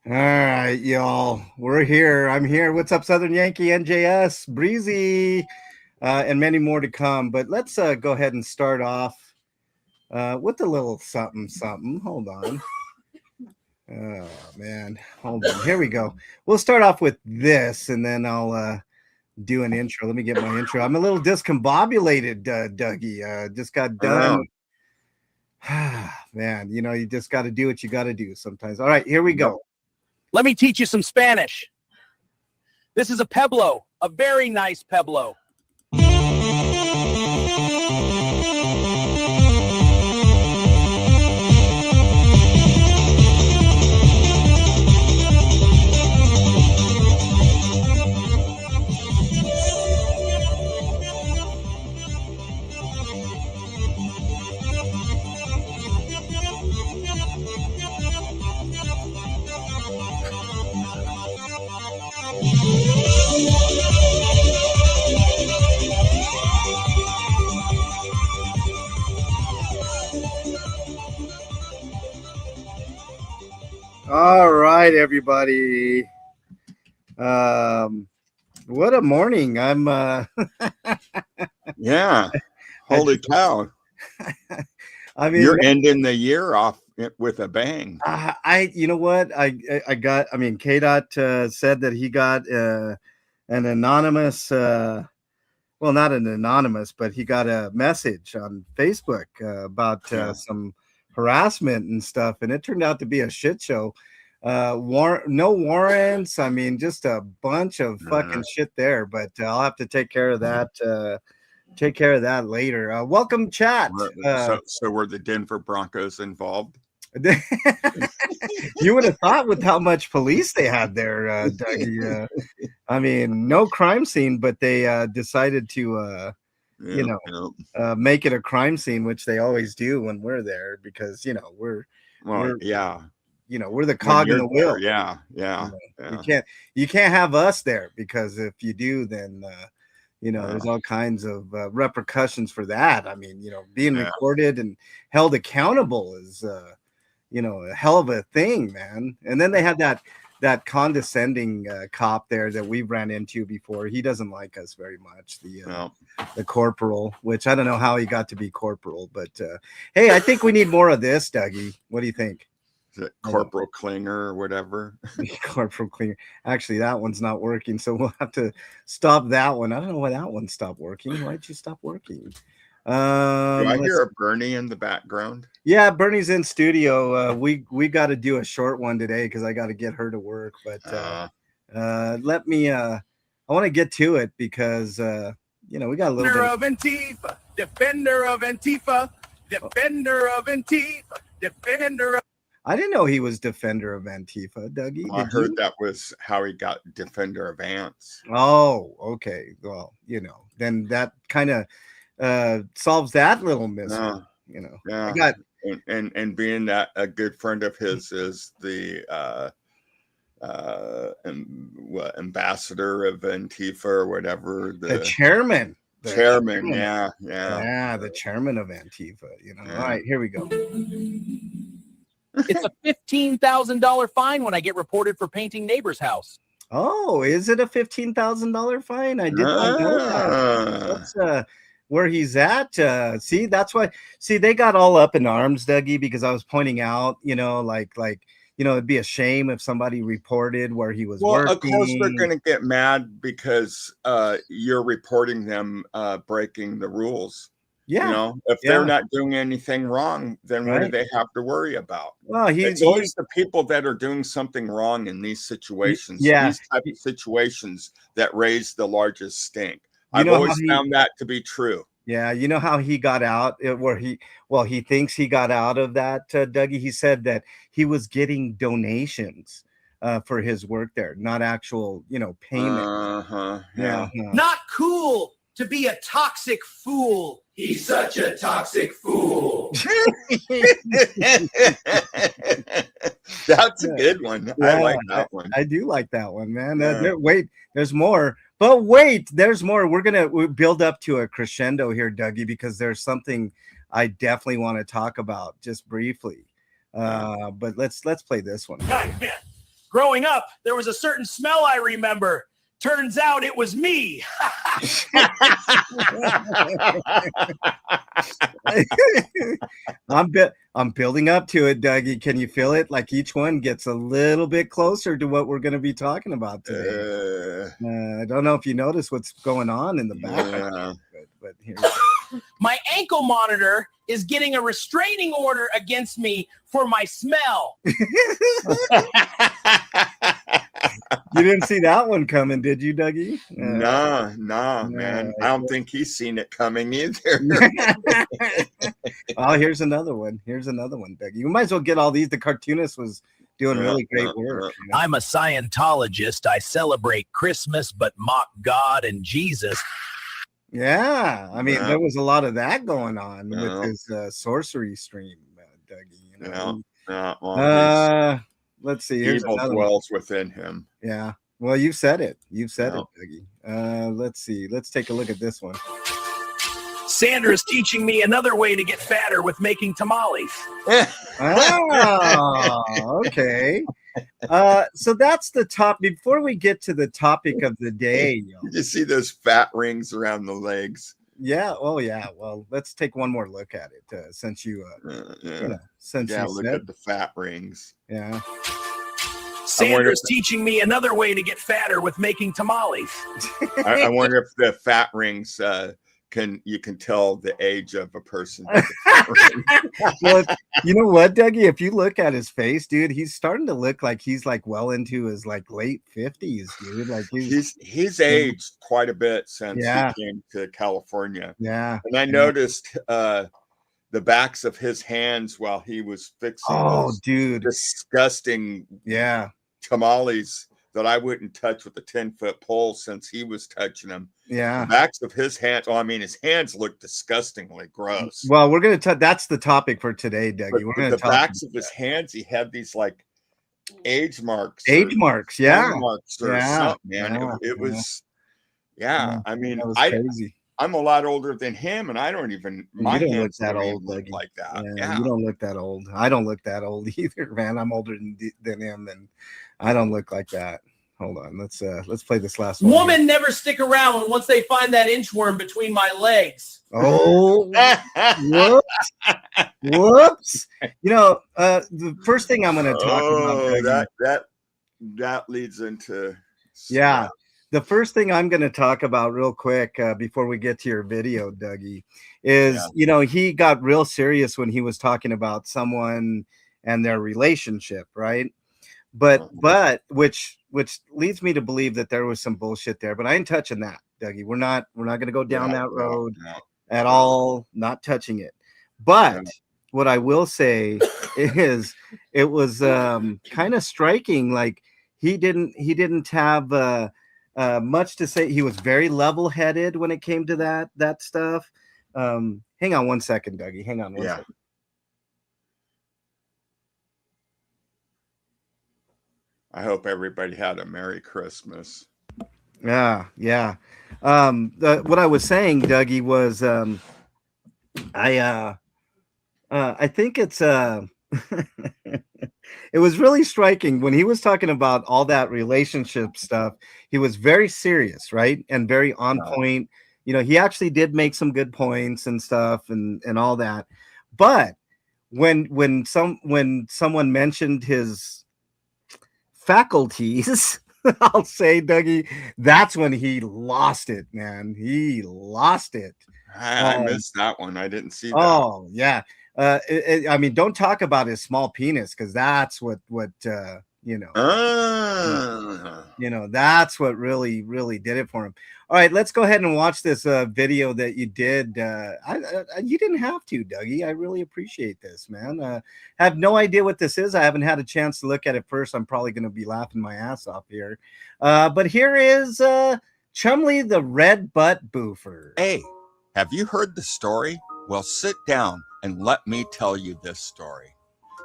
All right, y'all. We're here. I'm here. What's up, Southern Yankee, NJS, Breezy, and many more to come. But let's go ahead and start off with a little something, something. Hold on. Oh, man. Hold on. Here we go. We'll start off with this, and then I'll do an intro. Let me get my intro. I'm a little discombobulated, Dougie. Just got done. Man, you just got to do what you got to do sometimes. All right, here we go. Let me teach you some Spanish. This is a Pueblo, a very nice Pueblo. All right, everybody. What a morning. I'm Yeah. Holy cow. I mean, you're ending the year off with a bang. you know what? KDOT said that he got an anonymous well, not an anonymous, but he got a message on Facebook about some harassment and stuff, and it turned out to be a shit show. No warrants. I mean, just a bunch of fucking shit there. But I'll have to take care of that. Take care of that later. Welcome, chat. So were the Denver Broncos involved? You would have thought with how much police they had there, Dougie. I mean, no crime scene, but they decided to, make it a crime scene, which they always do when we're there, because we're the cog in the wheel. Yeah. You can't have us there, because if you do, then there's all kinds of repercussions for that. I mean, being recorded and held accountable is a hell of a thing, man. And then they had that condescending cop there that we ran into before. He doesn't like us very much. The corporal, which I don't know how he got to be corporal, but hey, I think we need more of this, Dougie. What do you think? Is it Corporal Klinger or whatever? Corporal Klinger. Actually, that one's not working, so we'll have to stop that one. I don't know why that one stopped working. Why'd you stop working? Do I hear a Bernie in the background? Yeah, Bernie's in studio. We got to do a short one today because I got to get her to work. But let me. I want to get to it because we got a little bit of Antifa, defender of Antifa, defender of Antifa, defender of. I didn't know he was defender of Antifa, Dougie. I heard that was how he got defender of ants. Oh, okay. Well, then that kind of solves that little mystery. Yeah. I got and being that a good friend of his is the ambassador of Antifa or whatever, the chairman. The chairman. The chairman of Antifa. All right, here we go. It's a $15,000 fine when I get reported for painting neighbor's house. Oh, is it a $15,000 fine? I did not know that. That's where he's at. See, that's why. See, they got all up in arms, Dougie, because I was pointing out, it'd be a shame if somebody reported where he was working. Of course, they're going to get mad because you're reporting them breaking the rules. Yeah. If they're not doing anything wrong, then what do they have to worry about? Well, it's always the people that are doing something wrong in these situations. These type of situations that raise the largest stink. I've always found that to be true. Yeah, you know how he got out, he thinks he got out of that, Dougie. He said that he was getting donations for his work there, not actual, payment. Yeah. Not cool to be a toxic fool. He's such a toxic fool. That's a good one. Yeah, I like that one. I do like that one, man. There's more. But wait, there's more. We're going to build up to a crescendo here, Dougie, because there's something I definitely want to talk about just briefly. But let's play this one. Nightmare. Growing up, there was a certain smell I remember. Turns out it was me. I'm building up to it, Dougie. Can you feel it? Like each one gets a little bit closer to what we're going to be talking about today. I don't know if you notice what's going on in the back, but here. My ankle monitor is getting a restraining order against me for my smell. You didn't see that one coming, did you, Dougie? No, man. I don't think he's seen it coming either. Oh, here's another one. Dougie. You might as well get all these. The cartoonist was doing really great work. You know? I'm a Scientologist. I celebrate Christmas, but mock God and Jesus. Yeah, I mean, there was a lot of that going on with his sorcery stream, Dougie. You know? Well, let's see. Here's evil dwells within him. Yeah. Well, you said it. You said it, Dougie. Let's see. Let's take a look at this one. Sandra's teaching me another way to get fatter with making tamales. Oh, okay. So that's the top. Before we get to the topic of the day, you see those fat rings around the legs. Yeah. Oh, yeah. Well, let's take one more look at it since you, since you look at the fat rings. Yeah. Sandra's teaching me another way to get fatter with making tamales. I wonder if the fat rings you can tell the age of a person. Well, you know what, Dougie? If you look at his face, dude, he's starting to look like he's like well into his like late 50s, dude. Like he's aged quite a bit since he came to California. Yeah. And I noticed the backs of his hands while he was fixing those disgusting tamales that I wouldn't touch with a 10-foot pole since he was touching them. Yeah. The backs of his hands. I mean, his hands look disgustingly gross. Well, we're going to that's the topic for today, Dougie. We're going to talk the backs of his hands. He had these like age marks. Marks, yeah. Marks or something, man. It was, I mean, I'm a lot older than him, and I don't even. My you don't hands look that don't old, look like that. You don't look that old. I don't look that old either, man. I'm older than him, and I don't look like that. Hold on, let's play this last one. Women never stick around once they find that inchworm between my legs. Oh, whoops! You know, the first thing I'm going to talk about. That leads into the first thing I'm going to talk about real quick before we get to your video, Dougie, is you know, he got real serious when he was talking about someone and their relationship, right? But which leads me to believe that there was some bullshit there. But I ain't touching that, Dougie. We're not going to go down that road at all. Not touching it. But what I will say is it was kind of striking. Like he didn't have much to say. He was very level-headed when it came to that stuff. Hang on one second, Dougie. Hang on one second. I hope everybody had a Merry Christmas. Yeah. What I was saying, Dougie, was I think it's it was really striking when he was talking about all that relationship stuff. He was very serious, right? And very on point. You know, he actually did make some good points and stuff and all that. But when someone mentioned his faculties, I'll say, Dougie, that's when he lost it, man. He lost it. I missed that one. I didn't see that. Oh, yeah. I mean, don't talk about his small penis, because that's what you know, that's what really did it for him. All right, let's go ahead and watch this video that you did. You didn't have to, Dougie. I really appreciate this, man. I have no idea what this is. I haven't had a chance to look at it first. I'm probably going to be laughing my ass off here. But here is Chumley the Red Butt Boofer. Hey, have you heard the story? Well, sit down and let me tell you this story.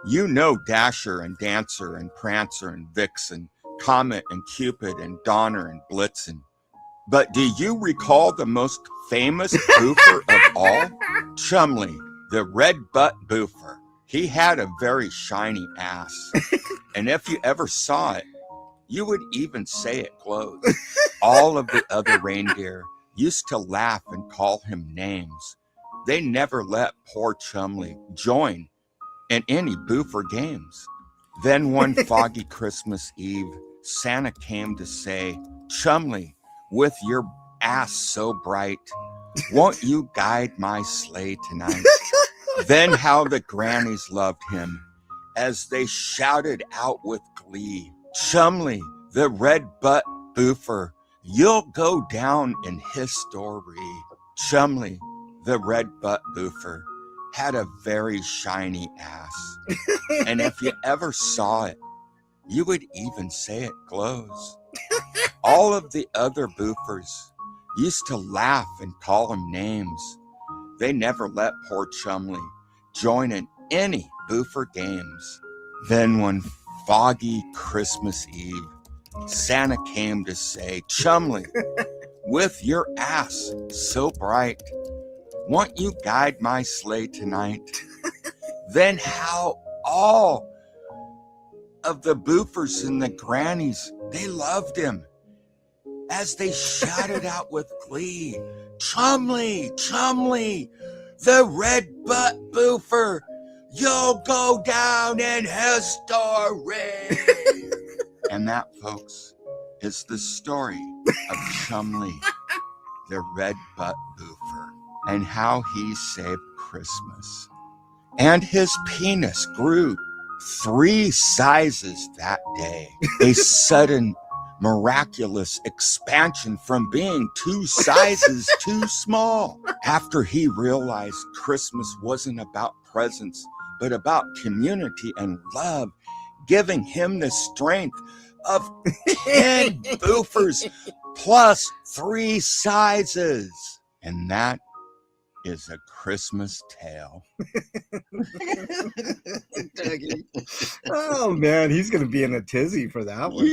You know Dasher and Dancer and Prancer and Vixen, Comet and Cupid and Donner and Blitzen. But do you recall the most famous boofer of all? Chumley, the Red Butt Boofer. He had a very shiny ass. And if you ever saw it, You would even say it glows. All of the other reindeer used to laugh and call him names. They never let poor Chumley join in any boofer games. Then one foggy Christmas Eve, Santa came to say, Chumley, with your ass so bright, won't you guide my sleigh tonight? Then how the grannies loved him as they shouted out with glee, Chumley, the red butt boofer, you'll go down in history. Chumley, the red butt boofer, had a very shiny ass. And if you ever saw it, you would even say it glows. All of the other boofers used to laugh and call him names. They never let poor Chumley join in any boofer games. Then one foggy Christmas Eve, Santa came to say, Chumley, with your ass so bright, won't you guide my sleigh tonight? Then how all of the boofers and the grannies, they loved him as they shouted out with glee, Chumley, Chumley, the red butt boofer, you'll go down in history. And that, folks, is the story of Chumley, the red butt boofer, and how he saved Christmas. And his penis grew 3 sizes that day. A sudden miraculous expansion from being 2 sizes too small. After he realized Christmas wasn't about presents, but about community and love, giving him the strength of 10 boofers plus 3 sizes. And that is a Christmas tale. Oh man, he's gonna be in a tizzy for that one.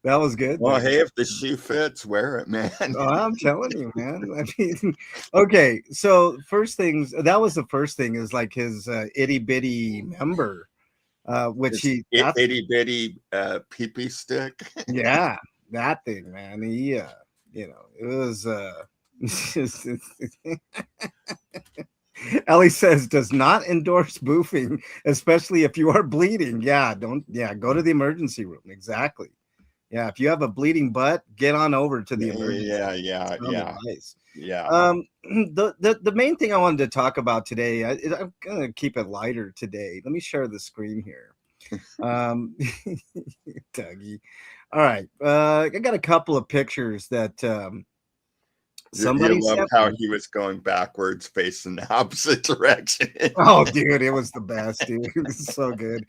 That was good. Well, man. hey, if the shoe fits, wear it, man. Oh, I'm telling you, man. I mean, okay. So first things, that was the first thing, is like his itty bitty member, which His itty bitty pee-pee stick. Yeah, that thing, man. He, it was. Ellie says does not endorse boofing, especially if you are bleeding. Yeah, don't. Yeah, go to the emergency room. Exactly. Yeah, if you have a bleeding butt, get on over to the emergency. Yeah. The main thing I wanted to talk about today, I'm gonna keep it lighter today. Let me share the screen here. Dougie. All right. I got a couple of pictures that somebody you love sent how me. he was going backwards, facing the opposite direction. Oh, dude, it was the best, dude. It's so good.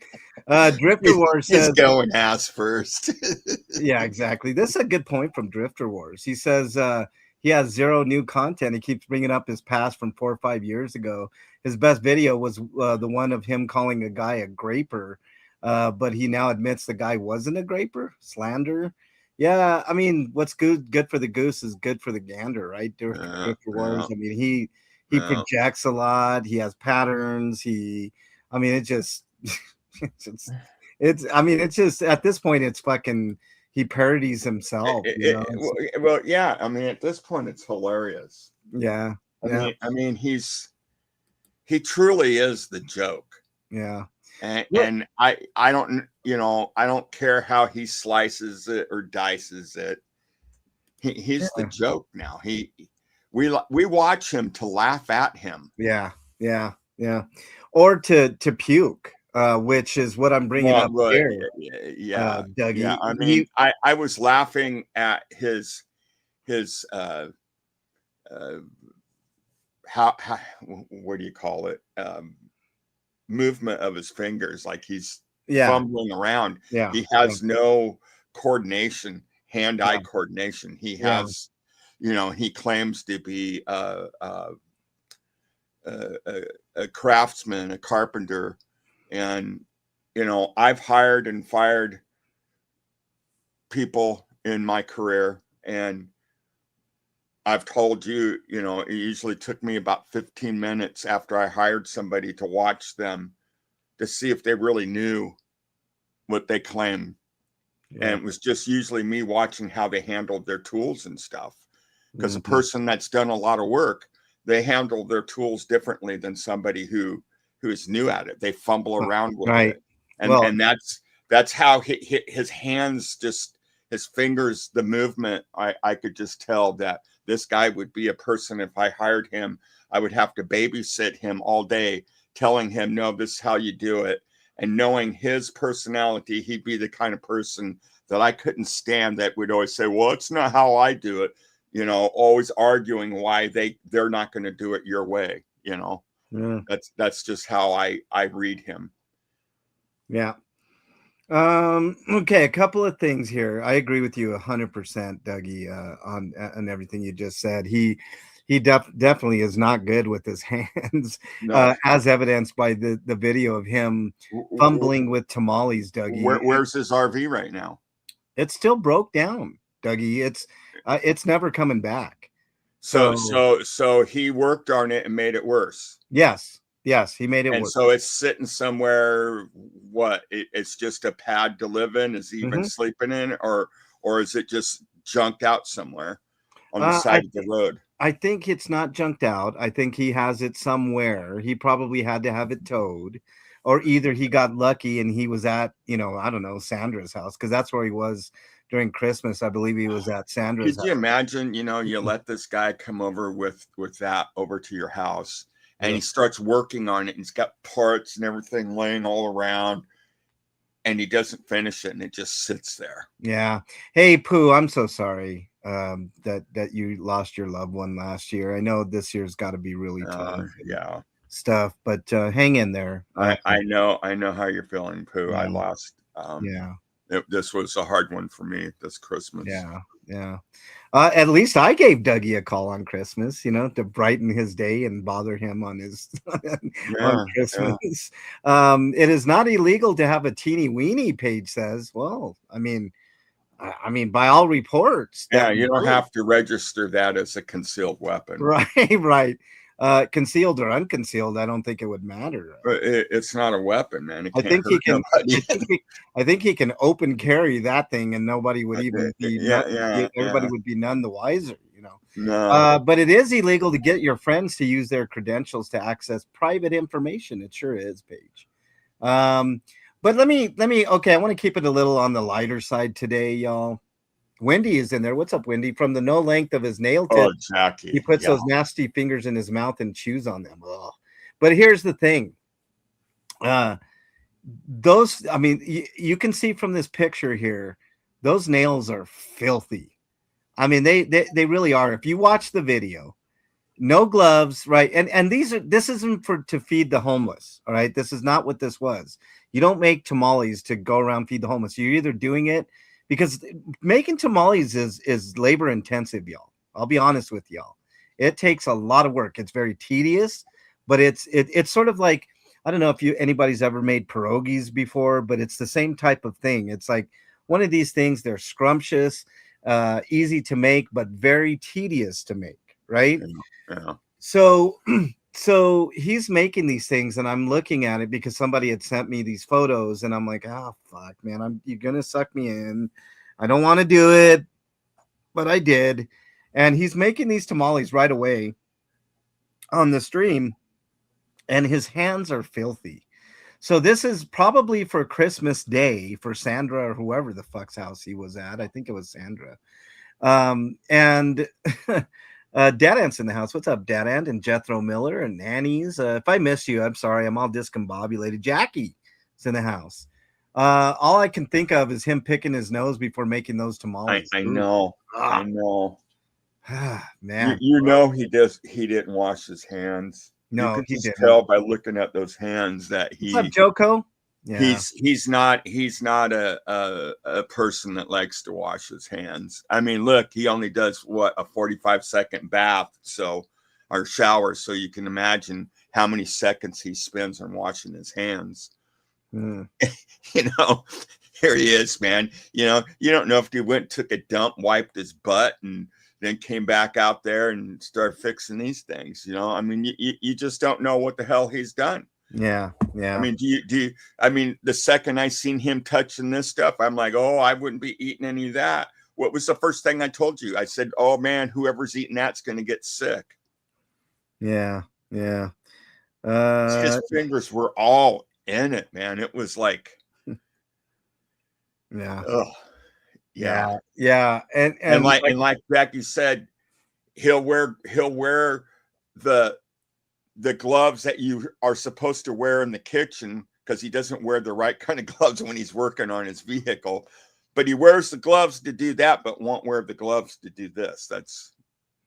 Drifter Wars says he's going ass first. Yeah, exactly. This is a good point from Drifter Wars. He says he has 0 new content. He keeps bringing up his past from 4 or 5 years ago. His best video was the one of him calling a guy a graper, but he now admits the guy wasn't a graper. Slander. Yeah, I mean, what's good for the goose is good for the gander, right? Drifter Wars. I mean, he projects a lot. He has patterns. I mean, it just it's just at this point it's fucking, he parodies himself, Well, yeah, I mean, at this point it's hilarious. Yeah. I mean he truly is the joke. Yeah. And I don't, I don't care how he slices it or dices it. He's the joke now. We watch him to laugh at him. Yeah. Or to puke, which is what I'm bringing up here. Yeah, Dougie. Yeah. I mean, I was laughing at his how what do you call it? Movement of his fingers, like he's fumbling around. He has no coordination, hand-eye coordination. He has, he claims to be a craftsman, a carpenter, and I've hired and fired people in my career, and I've told you, it usually took me about 15 minutes after I hired somebody to watch them to see if they really knew what they claimed. Yeah. And it was just usually me watching how they handled their tools and stuff. Because a Mhm. person that's done a lot of work, they handle their tools differently than somebody who is new at it. They fumble around with Right. it. And Well, and that's how his hands, just his fingers, the movement, I could just tell that this guy would be a person. If I hired him, I would have to babysit him all day, telling him, no, this is how you do it. And knowing his personality, he'd be the kind of person that I couldn't stand, that would always say, well, it's not how I do it. Always arguing why they're not going to do it your way. yeah. That's just how I read him. Yeah. Okay, a couple of things here. I agree with you 100%, Dougie, on everything you just said. He definitely is not good with his hands, No. as evidenced by the video of him fumbling with tamales, Dougie. Where's his RV right now? It's still broke down, Dougie. It's never coming back. So he worked on it and made it worse. Yes, he made it And work. so it's sitting somewhere. What? It's just a pad to live in. Is he even sleeping in, or is it just junked out somewhere on the side of the road? I think it's not junked out. I think he has it somewhere. He probably had to have it towed, or either he got lucky and he was at, I don't know, Sandra's house, because that's where he was during Christmas. I believe he was at Sandra's Could you house. imagine, you let this guy come over with that over to your house, and he starts working on it, and he's got parts and everything laying all around, and he doesn't finish it, and it just sits there. Yeah. Hey, Pooh, I'm so sorry that you lost your loved one last year. I know this year's got to be really tough. Yeah. Stuff, but hang in there. I know how you're feeling, Pooh. Yeah. I lost. This was a hard one for me this Christmas. Yeah. At least I gave Dougie a call on Christmas, to brighten his day and bother him on his on Christmas. It is not illegal to have a teeny weeny, Paige says. Well, I mean, by all reports. Yeah, you don't have to register that as a concealed weapon. Right. Concealed or unconcealed, I don't think it would matter. But it's not a weapon, man. I think he can open carry that thing, and nobody would even be. Everybody would be none the wiser, No. But it is illegal to get your friends to use their credentials to access private information. It sure is, Paige. But let me. Okay, I want to keep it a little on the lighter side today, y'all. Wendy is in there. What's up, Wendy? From the no length of his nail tip, Jackie. He puts those nasty fingers in his mouth and chews on them. Ugh. But here's the thing. Those, you can see from this picture here, those nails are filthy. They really are. If you watch the video, no gloves, right? And this isn't to feed the homeless, all right? This is not what this was. You don't make tamales to go around feed the homeless. You're either doing it because making tamales is labor intensive, y'all. I'll be honest with y'all. It takes a lot of work. It's very tedious, but it's sort of like, I don't know if anybody's ever made pierogies before, but it's the same type of thing. It's like one of these things. They're scrumptious, easy to make, but very tedious to make, right? Yeah. So he's making these things, and I'm looking at it because somebody had sent me these photos, and I'm like, oh fuck, man, you're gonna suck me in. I don't want to do it, but I did. And he's making these tamales right away on the stream, and his hands are filthy. So this is probably for Christmas Day for Sandra or whoever the fuck's house he was at. I think it was Sandra. And Dad Ant's in the house. What's up, Dad Ant and Jethro Miller and Nannies? If I missed you, I'm sorry. I'm all discombobulated. Jackie is in the house. All I can think of is him picking his nose before making those tamales. I know. I know. Man, he didn't wash his hands. No, you can just tell by looking at those hands that What's up, Joko? Yeah. He's not a person that likes to wash his hands. I mean, look, he only does a 45-second bath, or shower, so you can imagine how many seconds he spends on washing his hands. Here he is, man. You don't know if he took a dump, wiped his butt, and then came back out there and started fixing these things. You know, I mean, you just don't know what the hell he's done. Yeah. I mean, I mean, the second I seen him touching this stuff, I'm like, oh, I wouldn't be eating any of that. What was the first thing I told you? I said, oh man, whoever's eating that's going to get sick. Yeah. Yeah. His fingers were all in it, man. It was like, yeah. Yeah. And like Becky said, he'll wear the gloves that you are supposed to wear in the kitchen, because he doesn't wear the right kind of gloves when he's working on his vehicle, but he wears the gloves to do that, but won't wear the gloves to do this. That's,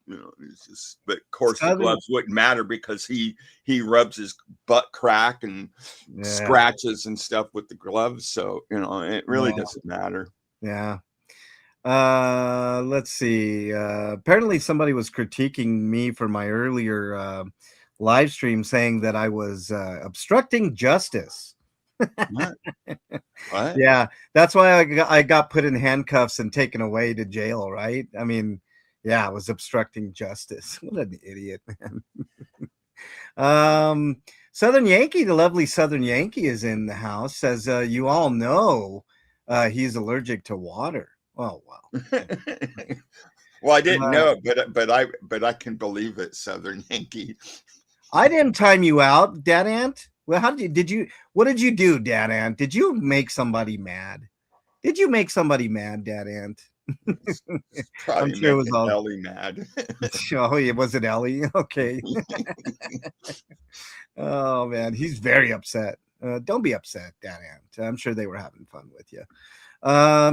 you know, it's just, but of course the gloves wouldn't matter because he rubs his butt crack and scratches and stuff with the gloves. So, you know, it really doesn't matter. Yeah. Let's see. Apparently somebody was critiquing me for my earlier live stream, saying that I was obstructing justice. What? Yeah, that's why I got put in handcuffs and taken away to jail, right? I mean, yeah, I was obstructing justice. What an idiot, man. Southern Yankee, the lovely Southern Yankee is in the house, says you all know he's allergic to water. Oh wow. Well, I didn't know it, but I can believe it, Southern Yankee. I didn't time you out, Dad Ant. Well, what did you do, Dad Ant? Did you make somebody mad? Did you make somebody mad, Dad Ant? I'm sure it was all Ellie mad. Oh, it wasn't Ellie. Okay. Oh man, he's very upset. Don't be upset, Dad Ant. I'm sure they were having fun with you.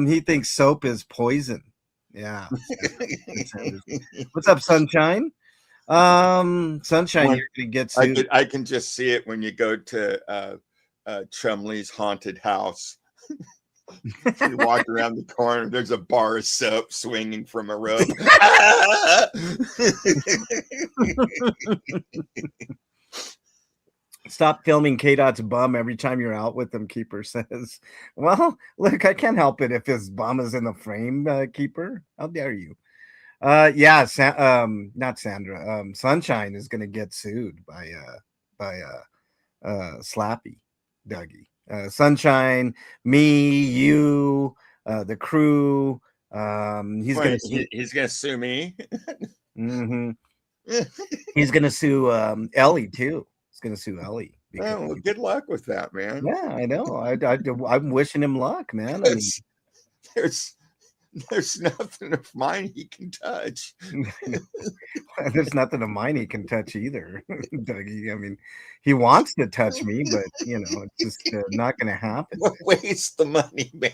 He thinks soap is poison. Yeah. What's up, Sunshine? Sunshine, you're gonna get sued. I can just see it when you go to Chumley's haunted house. You walk around the corner, there's a bar of soap swinging from a rope. Stop filming K-Dot's bum every time you're out with him, Keeper says. Well, look, I can't help it if his bum is in the frame, Keeper. How dare you? Yeah, not Sandra. Sunshine is gonna get sued by Slappy Dougie. Sunshine, me, you, the crew. He's gonna sue me. Mm-hmm. He's gonna sue Ellie too. He's gonna sue Ellie. Well, good luck with that, man. Yeah, I know. I'm wishing him luck, man. I mean, there's nothing of mine he can touch. There's nothing of mine he can touch either, Dougie. I mean, he wants to touch me, but you know, it's just not going to happen. Waste the money, man.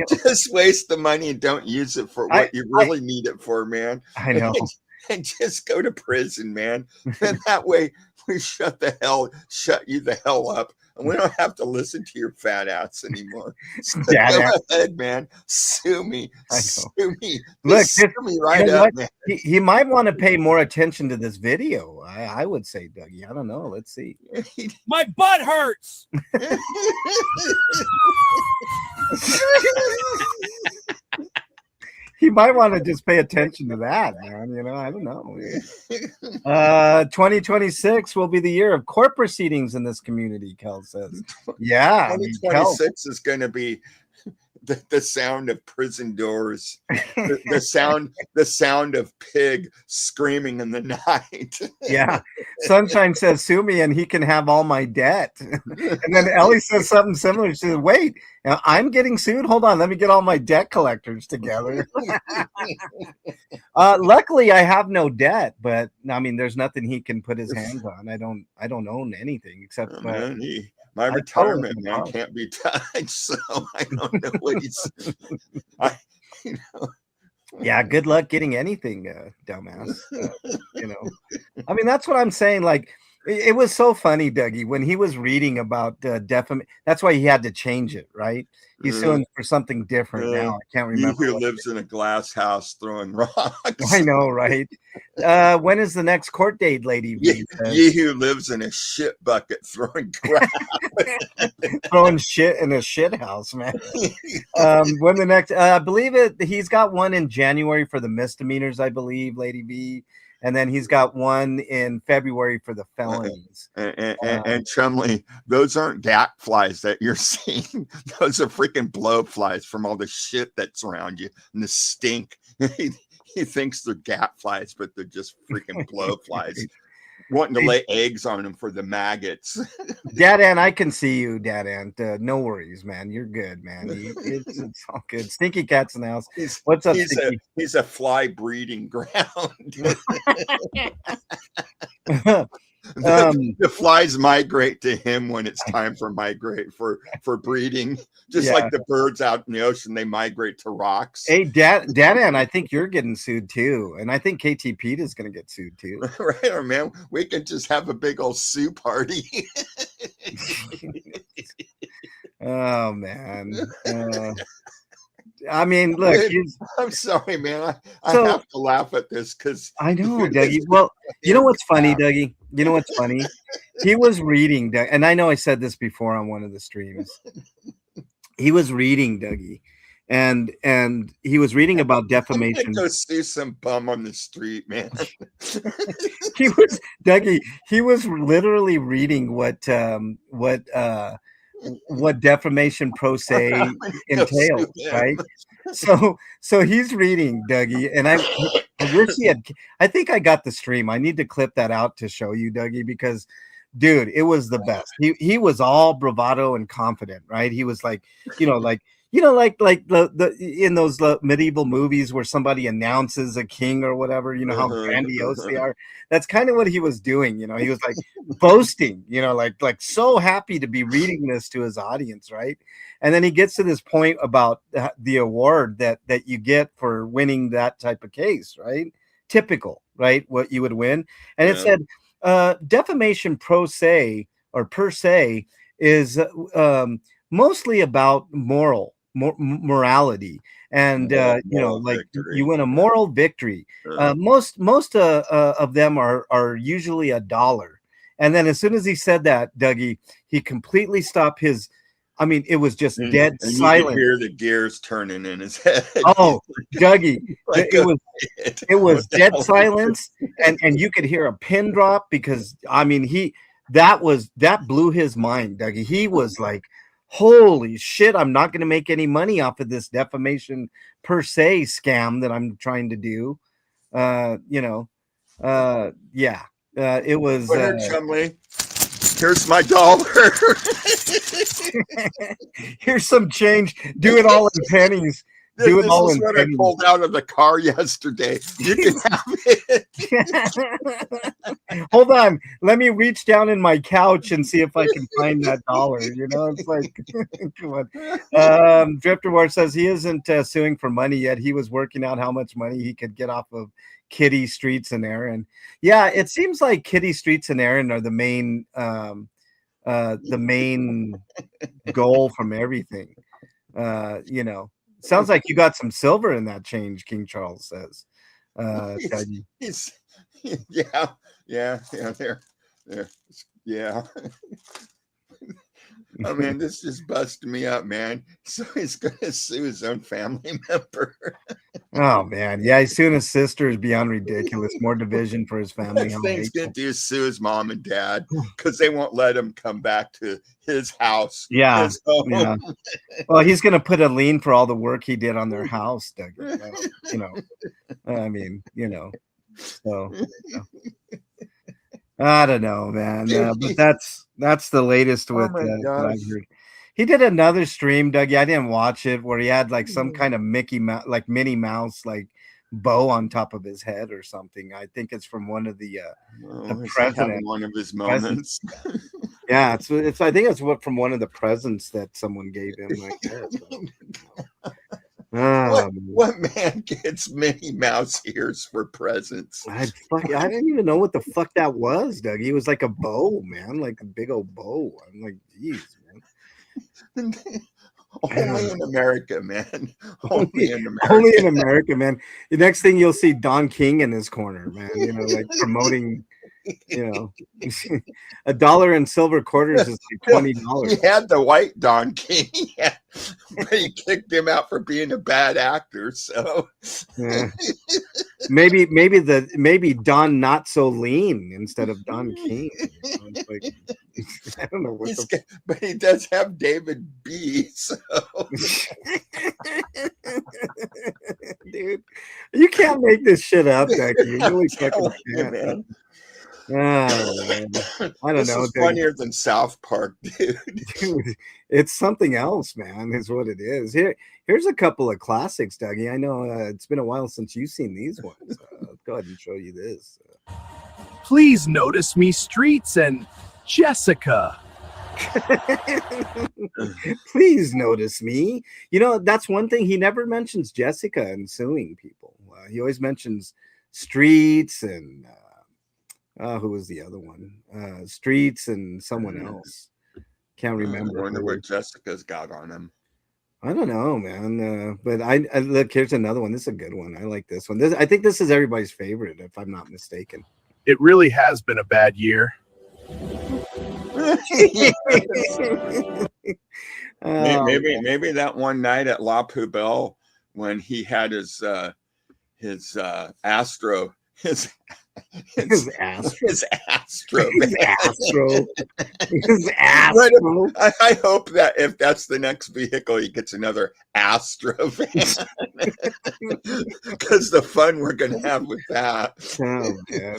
Just waste the money and don't use it for what you really need it for, man. I know. And just go to prison, man. And that way we shut you the hell up. And we don't have to listen to your fat ass anymore. So go ahead, man. Sue me. Sue me. Look, sue me right up, man. He might want to pay more attention to this video. I would say, Dougie. I don't know. Let's see. My butt hurts. He might want to just pay attention to that, man. You know, I don't know. 2026 will be the year of court proceedings in this community, Kel says. Yeah. 2026 is going to be the sound of prison doors, the sound of pig screaming in the night. Yeah. Sunshine says, sue me and he can have all my debt. And then Ellie says something similar. She says, wait, I'm getting sued? Hold on, let me get all my debt collectors together. Luckily, I have no debt, but I mean, there's nothing he can put his hands on. I don't own anything except my retirement man can't be touched, so I don't know what he's. Yeah, good luck getting anything, dumbass. You know, I mean, that's what I'm saying. Like, It was so funny, Dougie, when he was reading about defamation. That's why he had to change it, right? He's suing for something different now. I can't He remember. who lives in a glass house throwing rocks. I know, right? When is the next court date, Lady V? Ye who lives in a shit bucket throwing crap. Throwing shit in a shit house, man. When the next, I believe he's got one in January for the misdemeanors, I believe, Lady V. And then he's got one in February for the felonies. And Chumley, those aren't gat flies that you're seeing. Those are freaking blow flies from all the shit that's around you and the stink. He thinks they're gat flies, but they're just freaking blow flies. Wanting to lay eggs on them for the maggots. Dad Ant, I can see you, Dad Ant. No worries, man. You're good, man. It's all good. Stinky Cat's in the house. What's up, Stinky? He's a fly breeding ground. The flies migrate to him when it's time for breeding. Just like the birds out in the ocean, they migrate to rocks. Hey, Dad Ant, I think you're getting sued too. And I think KT Pete is going to get sued too. Right, or man, we can just have a big old sue party. Oh, man. I mean, look. I'm sorry, man. I have to laugh at this because I know, Dougie. Well, you know what's funny, Dougie? You know what's funny? He was reading, and I know I said this before on one of the streams. He was reading, Dougie, and he was reading about defamation. Go see some bum on the street, man. Dougie. He was literally reading what defamation pro se entails, right? So he's reading, Dougie, and I wish he had. I think I got the stream. I need to clip that out to show you, Dougie, because dude, it was the best. He was all bravado and confident, right? He was like the in those medieval movies where somebody announces a king or whatever, how grandiose they are. That's kind of what he was doing. He was like boasting, like so happy to be reading this to his audience, right? And then he gets to this point about the award that you get for winning that type of case, right? Typical, right? What you would win. And it said defamation pro se or per se is mostly about morality, and you win a moral victory. Most of them are usually $1. And then as soon as he said that, Dougie, he completely stopped his. I mean, it was just dead silent. You could hear the gears turning in his head. Oh, Dougie, it was dead silence, and you could hear a pin drop because I mean that blew his mind, Dougie. He was like, holy shit, I'm not going to make any money off of this defamation per se scam that I'm trying to do. It was Chumley, here's my $1. Here's some change. Do it all in pennies. This is what I pulled out of the car yesterday. You can have it. Hold on. Let me reach down in my couch and see if I can find that $1. It's like, come on. Drifter War says he isn't suing for money yet. He was working out how much money he could get off of Kitty, Streets, and Aaron. Yeah, it seems like Kitty, Streets, and Aaron are the main goal from everything. Sounds like you got some silver in that change, King Charles says. Yeah. Oh man, this just busted me up, man. So he's gonna sue his own family member. Oh man, yeah, he's suing his sisters beyond ridiculous. More division for his family. Next thing he's gonna do is sue his mom and dad because they won't let him come back to his house. Yeah. Well, he's gonna put a lien for all the work he did on their house, Doug. So. I don't know, man. But that's the latest with what I've heard. He did another stream, Dougie. I didn't watch it, where he had like some kind of Mickey Mouse, like Minnie Mouse, like bow on top of his head or something. I think it's from one of the president. One of his moments. Yeah, it's. I think it's from one of the presents that someone gave him. Like that. What man gets Minnie Mouse ears for presents? I didn't even know what the fuck that was, Doug. He was like a bow, man, like a big old bow. I'm like, geez, man. Only in America, man. Only in America. Only in America, man. The next thing you'll see Don King in his corner, man. You know, like promoting. You know, $1 in silver quarters is like $20. He had the white Don King, but he kicked him out for being a bad actor. So yeah. maybe Don Not So Lean instead of Don King. You know, like, I don't know what but he does have David B. So dude, you can't make this shit up, Doug. You really fucking can't, man. Oh, man. I don't know. It's funnier than South Park, dude. Dude, it's something else, man. Is what it is. Here's a couple of classics, Dougie. I know it's been a while since you've seen these ones. Go ahead and show you this. Please notice me, Streets and Jessica. Please notice me. You know, that's one thing. He never mentions Jessica and suing people. He always mentions Streets and who was the other one? Streets and someone else. Can't remember. I wonder what Jessica's got on him. I don't know, man. But I look. Here's another one. This is a good one. I like this one. I think this is everybody's favorite, if I'm not mistaken. It really has been a bad year. Maybe that one night at La Poubelle when he had his Astro. His Astro. I hope that if that's the next vehicle, he gets another Astro van. Because the fun we're going to have with that. Oh, man.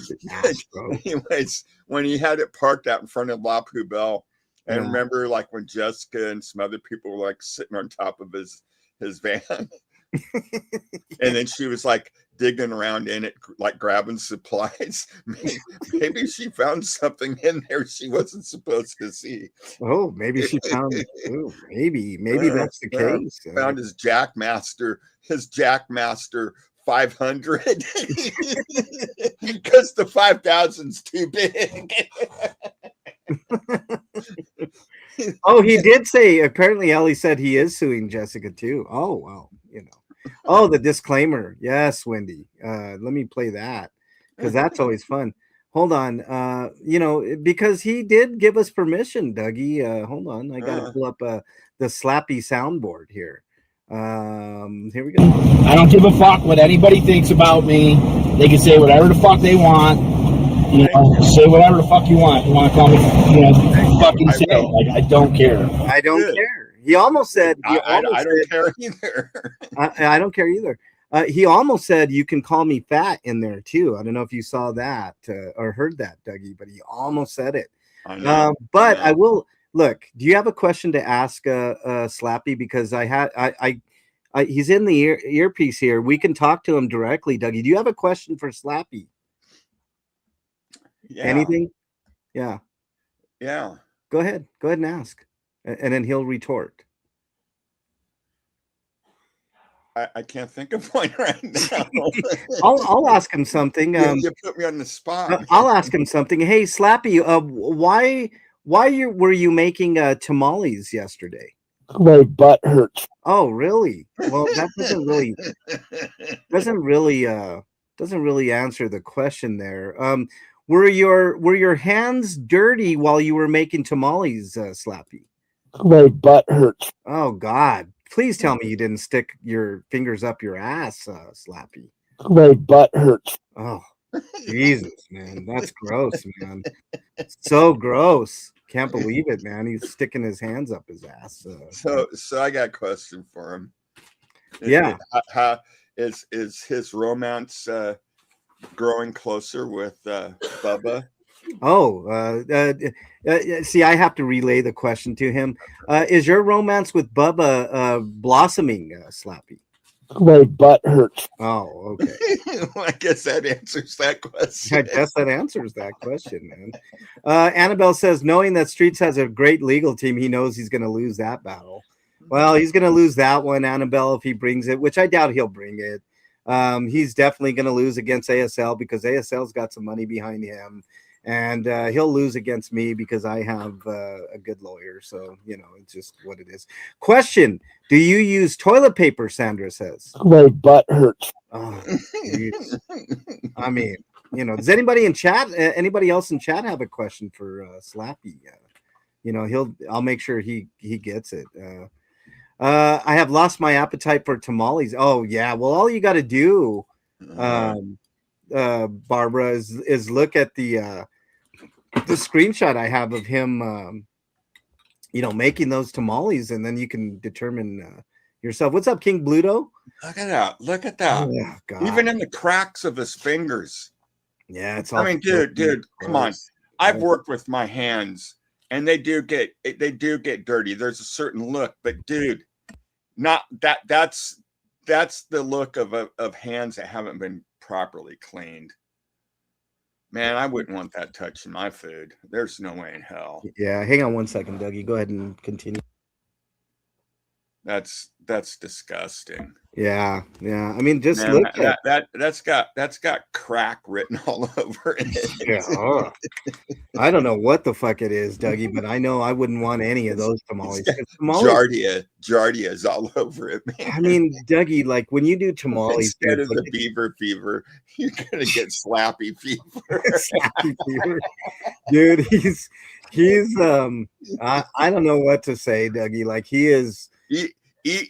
Anyways, when he had it parked out in front of La Poubelle, I remember like when Jessica and some other people were like sitting on top of his van. And then she was like digging around in it, like grabbing supplies. Maybe she found something in there she wasn't supposed to see. Oh, maybe she found it too. Maybe that's the case. Found his Jackmaster 500 because the 5,000's too big. Oh, he did say, apparently Ellie said he is suing Jessica too. Oh, well, you know. Oh, the disclaimer. Yes, Wendy. Let me play that because that's always fun. Hold on. You know, because he did give us permission, Dougie. Hold on. I got to pull up the Slappy soundboard here. Here we go. I don't give a fuck what anybody thinks about me. They can say whatever the fuck they want. You know, say whatever the fuck you want. You want to call me, you know, fucking say it. Like, I don't care. I don't care. He almost said. I don't care either. I don't care either. He almost said you can call me fat in there too. I don't know if you saw that or heard that, Dougie, but he almost said it. But I will look. Do you have a question to ask Slappy? Because he's in the earpiece here. We can talk to him directly, Dougie. Do you have a question for Slappy? Yeah. Anything? Yeah. Yeah. Go ahead and ask, and then he'll retort. I can't think of one right now. I'll ask him something. You put me on the spot. I'll ask him something. Hey, Slappy, why were you making tamales yesterday? My butt hurts. Oh, really? Well, that doesn't really answer the question there. Were your hands dirty while you were making tamales, Slappy? My butt hurts. Oh God. Please tell me you didn't stick your fingers up your ass, Slappy. My butt hurts. Oh, Jesus, man. That's gross, man. So gross. Can't believe it, man. He's sticking his hands up his ass. So I got a question for him. Yeah. How is his romance growing closer with Bubba? Oh, see, I have to relay the question to him. Is your romance with Bubba blossoming, Slappy? My butt hurts. Oh, okay. Well, I guess that answers that question. I guess that answers that question, man. Annabelle says, knowing that Streets has a great legal team, he knows he's going to lose that battle. Well, he's going to lose that one, Annabelle, if he brings it, which I doubt he'll bring it. He's definitely going to lose against ASL because ASL's got some money behind him. And he'll lose against me because I have a good lawyer. So, it's just what it is. Question: do you use toilet paper, Sandra says? My butt hurts. Oh, I mean, does anybody in chat, anybody else in chat have a question for Slappy? I'll make sure he gets it. I have lost my appetite for tamales. Oh yeah, well, all you got to do, Barbara, is look at the screenshot I have of him, making those tamales, and then you can determine yourself. What's up, King Bluto? Look at that! Look at that! Oh, God. Even in the cracks of his fingers. Yeah, it's all. I mean, dude, come on. I've worked with my hands, and they do get dirty. There's a certain look, but dude, not that. That's the look of hands that haven't been properly cleaned. Man, I wouldn't want that touching my food. There's no way in hell. Yeah, hang on one second, Dougie. Go ahead and continue. That's disgusting. Yeah. I mean, just Man, look at that's got crack written all over it. Yeah. I don't know what the fuck it is, Dougie, but I know I wouldn't want any of those tamales. Giardia is all over it, man. I mean, Dougie, like when you do tamales, instead of the beaver fever, you're gonna get slappy fever. Slappy fever, dude. He's I don't know what to say, Dougie. Like he is. Eat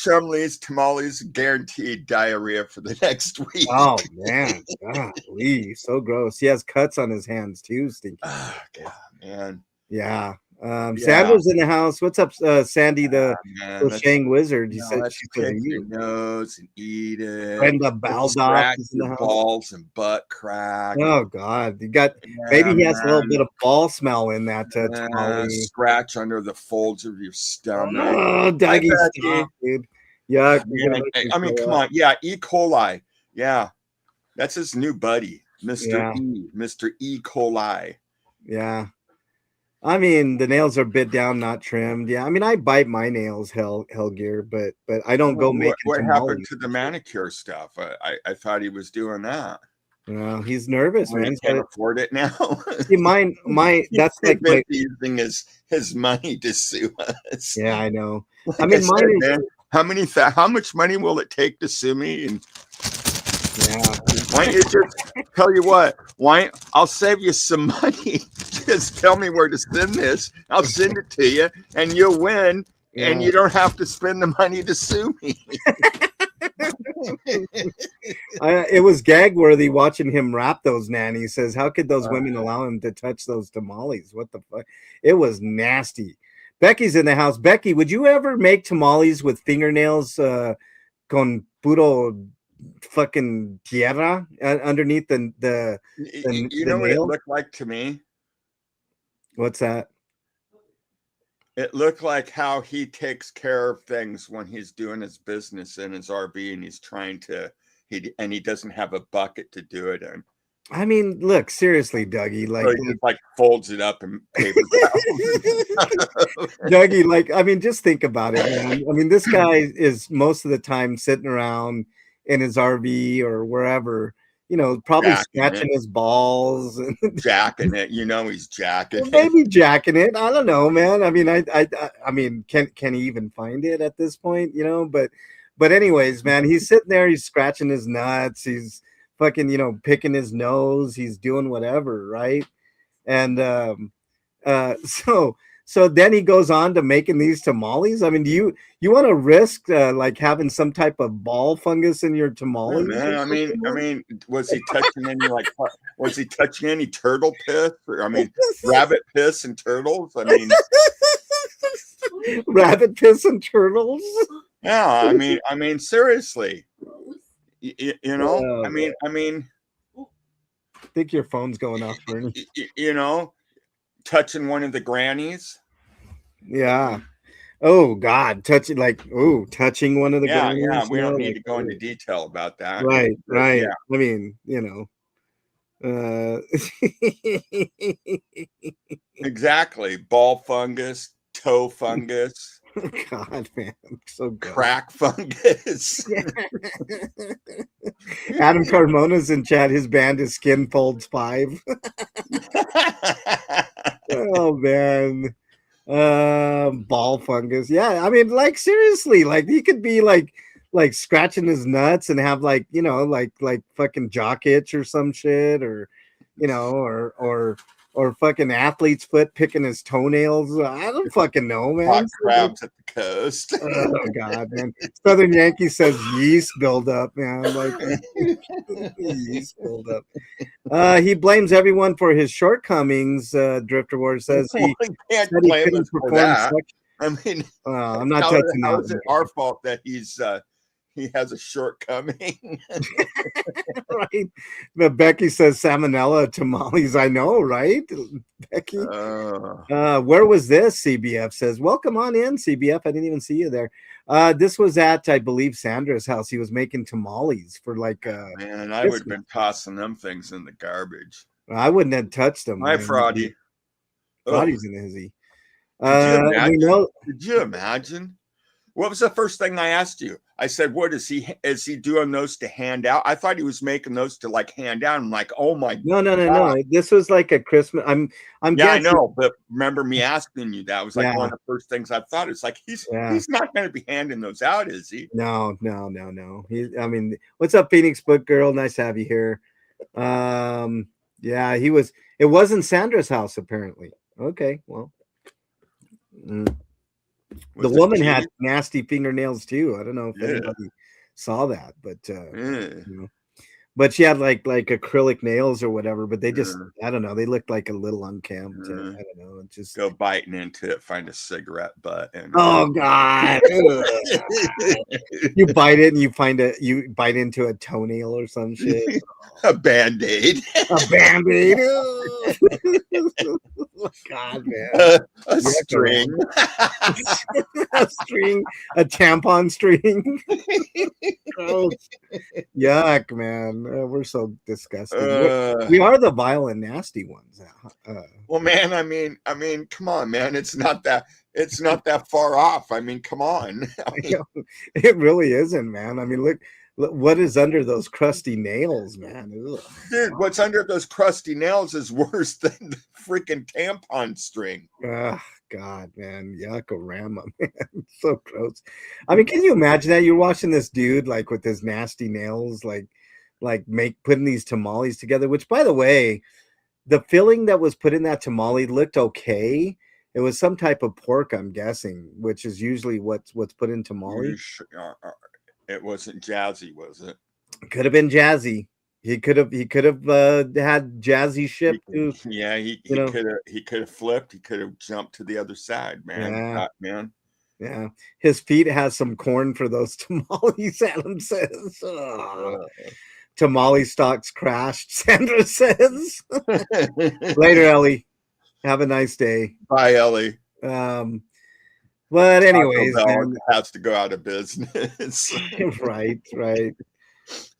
Chumley's tamales, guaranteed diarrhea for the next week. Oh man, golly, so gross. He has cuts on his hands too, stinky. Oh, God, man. Yeah. Sandra's in the house. What's up, Sandy, the crocheting wizard? He said she pick your nose and eat it. Brenda Baldock is in the house. Balls and butt crack. Oh God, maybe he has a little bit of ball smell in that tamale. Scratch under the folds of your stomach. Oh, Dougie, stop, dude. Yeah, I mean, come on. Yeah, E. coli. Yeah, that's his new buddy, Mr. E. coli. Yeah. I mean, the nails are bit down, not trimmed. Yeah, I mean, I bite my nails, hell gear, but I don't go make. What happened to the manicure stuff? I thought he was doing that. Well, he's nervous, man. He can't afford it now. See, that's like using his money to sue us. Yeah, I know. Like I mean, how much money will it take to sue me? And why don't you just tell you what? I'll save you some money. Just tell me where to send this. I'll send it to you, and you'll win. Yeah. And you don't have to spend the money to sue me. It was gag worthy watching him wrap those nannies. He says, how could those women allow him to touch those tamales? What the fuck? It was nasty. Becky's in the house. Becky, would you ever make tamales with fingernails con puro fucking tierra underneath the you know what it looked like to me? What's that? It looked like how he takes care of things when he's doing his business in his RV and he's trying to he doesn't have a bucket to do it in. I mean, look, seriously, Dougie, so he just folds it up in paper towels. Dougie, like, I mean, just think about it, man. I mean, this guy is most of the time sitting around in his RV or wherever, probably scratching his balls and jacking it. He's jacking it. Maybe jacking it. I don't know, man. I mean, I mean, can he even find it at this point? But anyways, man, he's sitting there, he's scratching his nuts, he's fucking, picking his nose, he's doing whatever, right? And so then he goes on to making these tamales. I mean, do you want to risk like having some type of ball fungus in your tamales? Yeah, man, I mean, was he touching any turtle piss? I mean, rabbit piss and turtles. I mean, rabbit piss and turtles. Yeah, I mean, seriously, I mean, I think your phone's going off, Bernie. Touching one of the grannies. Yeah. Oh God, touching one of the grannies. Yeah, we don't need to go into detail about that. Right. Yeah. I mean, exactly. Ball fungus, toe fungus. God, man, so good. Crack fungus. Adam Carmona's in chat. His band is Skin Folds 5. Oh man. Ball fungus. Yeah, I mean, like seriously, like he could be like scratching his nuts and have like, you know, like fucking jock itch or some shit, or you know, or fucking athlete's foot picking his toenails. I don't fucking know, man. Hot crabs at the coast. Oh God, man. Southern Yankee says yeast buildup, man. Like yeast buildup. He blames everyone for his shortcomings. Drifter Ward says Well, he can't said he blame couldn't us for perform that. sex. I mean, I'm not touching how that. is it our fault that he has a shortcoming? Right. But Becky says salmonella tamales. I know, right? Becky. Where was this? CBF says, welcome on in, CBF. I didn't even see you there. This was at, I believe, Sandra's house. He was making tamales for like man, I would have been tossing them things in the garbage. I wouldn't have touched them. My Fraudy. Fraudy's in a hizzy. Did you imagine? What was the first thing I asked you? I said, what is he doing those to hand out? I thought he was making those to like hand out. I'm like, oh my God. No. This was like a Christmas. I'm guessing. I know, but remember me asking you that? It was like one of the first things I thought. It's like he's not going to be handing those out, is he? No. I mean, what's up, Phoenix Book Girl? Nice to have you here. Yeah, he was. It wasn't Sandra's house, apparently. Okay, well. The woman had nasty fingernails too. I don't know if anybody saw that, but you know. But she had like acrylic nails or whatever. But they just, I don't know. They looked like a little unkempt. I don't know. Just go biting into it, find a cigarette butt, and oh God, you bite it and you bite into a toenail or some shit. A Band-Aid. A Band-Aid. Oh, God, man. A string. A string. A tampon string. Gross. Yuck, man. We're so disgusting. We are the vile and nasty ones. Well, man, I mean, come on, man. It's not that far off. I mean, come on. It really isn't, man. I mean, look what is under those crusty nails, man. Ugh. Dude, what's under those crusty nails is worse than the freaking tampon string. Oh, God, man. Yuckorama, man. So gross. I mean, can you imagine that? You're watching this dude like with his nasty nails, like putting these tamales together, which, by the way, the filling that was put in that tamale looked okay. It was some type of pork, I'm guessing, which is usually what's put in tamale. It wasn't Jazzy, was it? Could have been Jazzy. He could have had Jazzy shipped to. Yeah, he could have flipped. He could have jumped to the other side, man. Yeah. Man. Yeah, his feet has some corn for those tamales. Adam says. Tamale stocks crashed. Sandra says. Later, Ellie. Have a nice day. Bye, Ellie. But anyways, man, has to go out of business. right.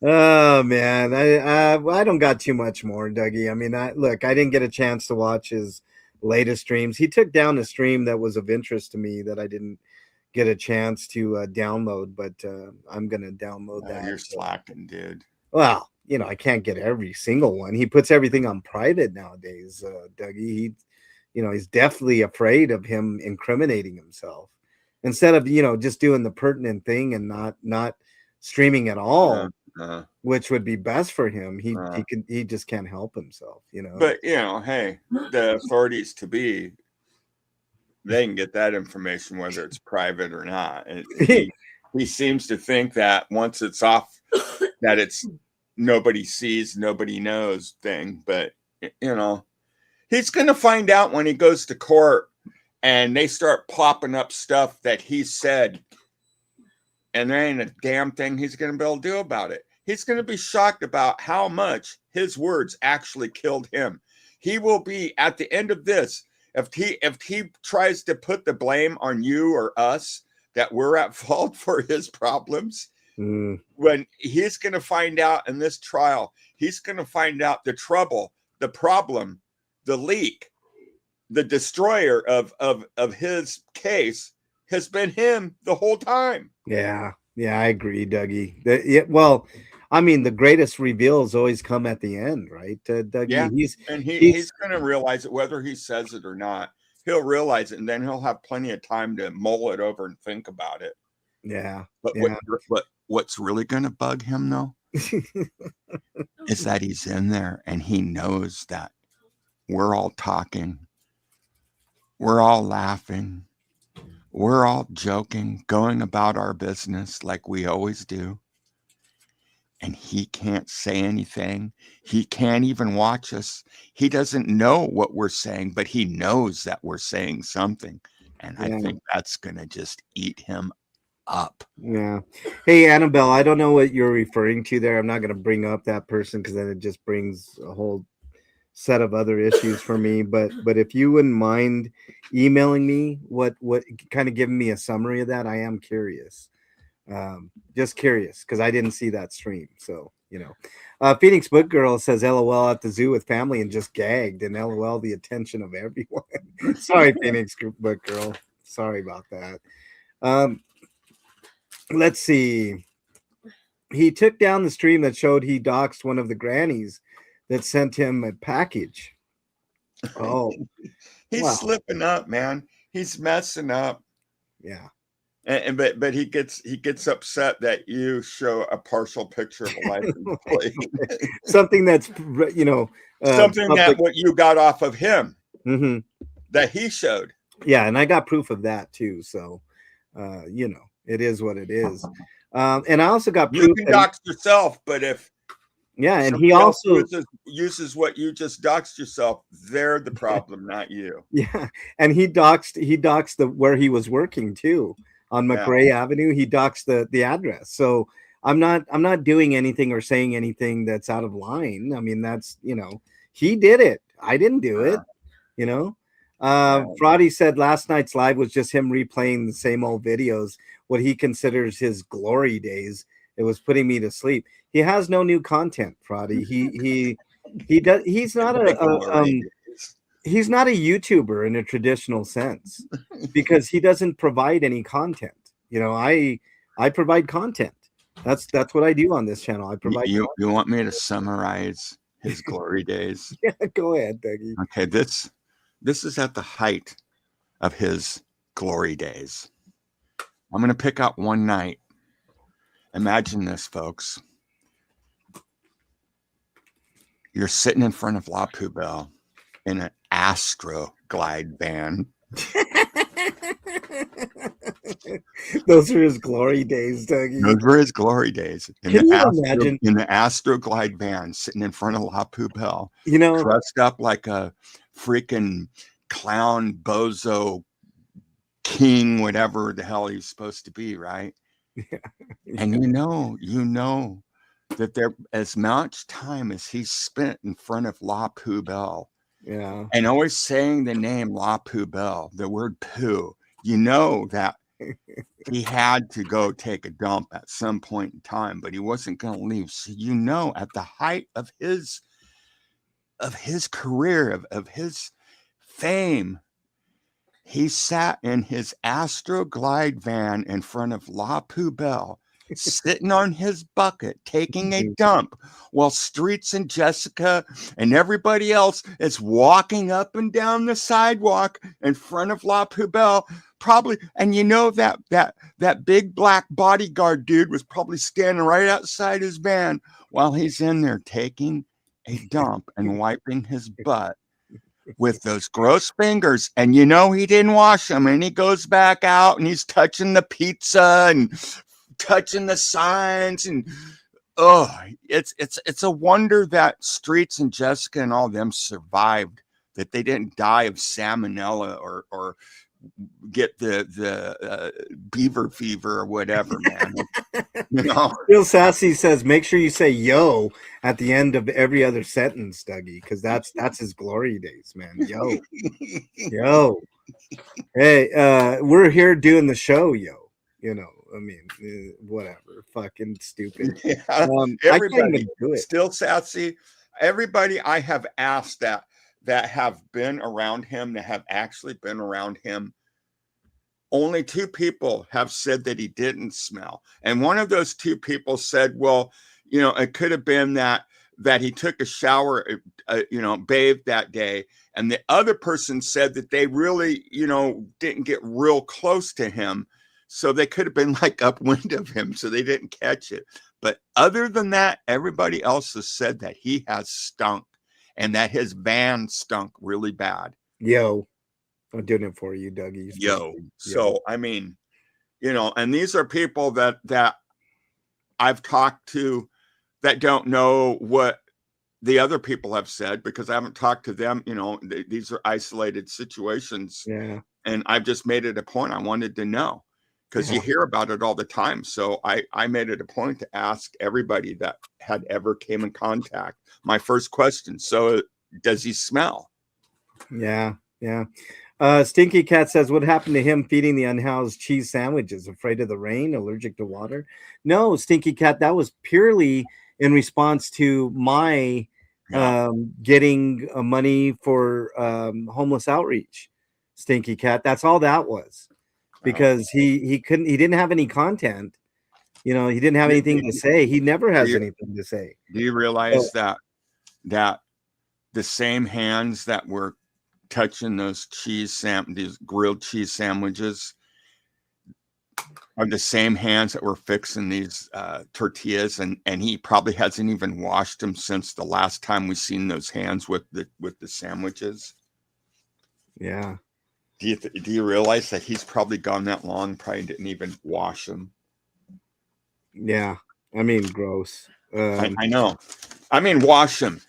Oh man, I don't got too much more, Dougie. I mean, I didn't get a chance to watch his latest streams. He took down a stream that was of interest to me that I didn't get a chance to download, but I'm gonna download that. You're slacking, dude. Well, you know, I can't get every single one. He puts everything on private nowadays, Dougie. He's definitely afraid of him incriminating himself instead of, just doing the pertinent thing and not streaming at all, which would be best for him. He just can't help himself, But hey, the authorities they can get that information whether it's private or not. He seems to think that once it's off, that it's nobody sees, nobody knows thing. But he's going to find out when he goes to court and they start plopping up stuff that he said, and there ain't a damn thing he's going to be able to do about it. He's going to be shocked about how much his words actually killed him. He will be at the end of this. If he tries to put the blame on you or us that we're at fault for his problems, when he's going to find out in this trial, he's going to find out the trouble, the problem, the leak, the destroyer of his case has been him the whole time. Yeah, I agree, Dougie. Yeah, well, I mean, the greatest reveals always come at the end, right, Dougie? Yeah, and he's going to realize it, whether he says it or not. He'll realize it, and then he'll have plenty of time to mull it over and think about it. Yeah, but what's really going to bug him though is that he's in there and he knows that we're all talking, we're all laughing, we're all joking, going about our business like we always do. And he can't say anything. He can't even watch us. He doesn't know what we're saying, but he knows that we're saying something. And I think that's going to just eat him up. Yeah. Hey, Annabelle, I don't know what you're referring to there. I'm not going to bring up that person because then it just brings a whole set of other issues for me. But if you wouldn't mind emailing me, what kind of giving me a summary of that, I am curious. Just curious because I didn't see that stream. So, Phoenix Book Girl says LOL at the zoo with family and just gagged, and LOL the attention of everyone. Sorry, Phoenix Book Girl. Sorry about that. Let's see. He took down the stream that showed he doxed one of the grannies that sent him a package. Oh, he's slipping up, man. He's messing up. Yeah. But he gets upset that you show a partial picture of a license plate. Something that's something that what you got off of him that he showed. Yeah, and I got proof of that too. So it is what it is. And I also got proof. You can dox yourself, but if and he also uses what you just doxed yourself, they're the problem, not you. Yeah, and he doxed where he was working too. On McRae Avenue, he doxed the address. So I'm not doing anything or saying anything that's out of line. I mean, that's he did it. I didn't do it. Fraudy said last night's live was just him replaying the same old videos, what he considers his glory days. It was putting me to sleep. He has no new content, Fraudy. He's not a YouTuber in a traditional sense because he doesn't provide any content. I provide content. That's what I do on this channel. I provide. You want me to summarize his glory days? Yeah, go ahead, Dougie. Okay, this is at the height of his glory days. I'm going to pick out one night. Imagine this, folks. You're sitting in front of La Poubelle in an Astro Glide van. Those are his glory days, Dougie. Those were his glory days. Imagine in the Astro Glide van, sitting in front of La Poubelle, dressed up like a freaking clown bozo king, whatever the hell he's supposed to be, right? Yeah. And you know that there as much time as he spent in front of La Poubelle. Yeah. And always saying the name La Poubelle, the word poo, that he had to go take a dump at some point in time, but he wasn't going to leave. So, at the height of his career, of his fame, he sat in his Astro Glide van in front of La Poubelle, sitting on his bucket, taking a dump, while Streets and Jessica and everybody else is walking up and down the sidewalk in front of La Poubelle, probably. And that big black bodyguard dude was probably standing right outside his van while he's in there taking a dump and wiping his butt with those gross fingers. And he didn't wash them, and he goes back out and he's touching the pizza and touching the signs, and it's a wonder that Streets and Jessica and all them survived, that they didn't die of salmonella or get the beaver fever or whatever, man. Real Sassy says make sure you say yo at the end of every other sentence, Dougie, because that's his glory days, man. Yo. Hey, we're here doing the show, yo. I mean, whatever, fucking stupid. Yeah. Everybody still Sassy. Everybody I have asked that have been around him, that have actually been around him only 2 people have said that he didn't smell. And one of those 2 people said, well, it could have been that he took a shower, bathed that day. And the other person said that they really, didn't get real close to him. So they could have been like upwind of him, so they didn't catch it. But other than that, everybody else has said that he has stunk and that his van stunk really bad. Yo, I'm doing it for you, Dougie. Yo. So, I mean, and these are people that I've talked to that don't know what the other people have said, because I haven't talked to them. These are isolated situations. Yeah. And I've just made it a point. I wanted to know, because you hear about it all the time. So I made it a point to ask everybody that had ever came in contact. My first question: so does he smell? Yeah. Stinky Cat says, what happened to him feeding the unhoused cheese sandwiches? Afraid of the rain? Allergic to water? No, Stinky Cat, that was purely in response to my getting money for homeless outreach. Stinky Cat, that's all that was, because he didn't have any content. He didn't have anything to say. He never has anything to say. Do you realize that the same hands that were touching those these grilled cheese sandwiches are the same hands that were fixing these tortillas, and he probably hasn't even washed them since the last time we seen those hands with the sandwiches? Yeah. Do you realize that he's probably gone that long, probably didn't even wash them? Yeah, I mean, gross. I know. I mean, wash them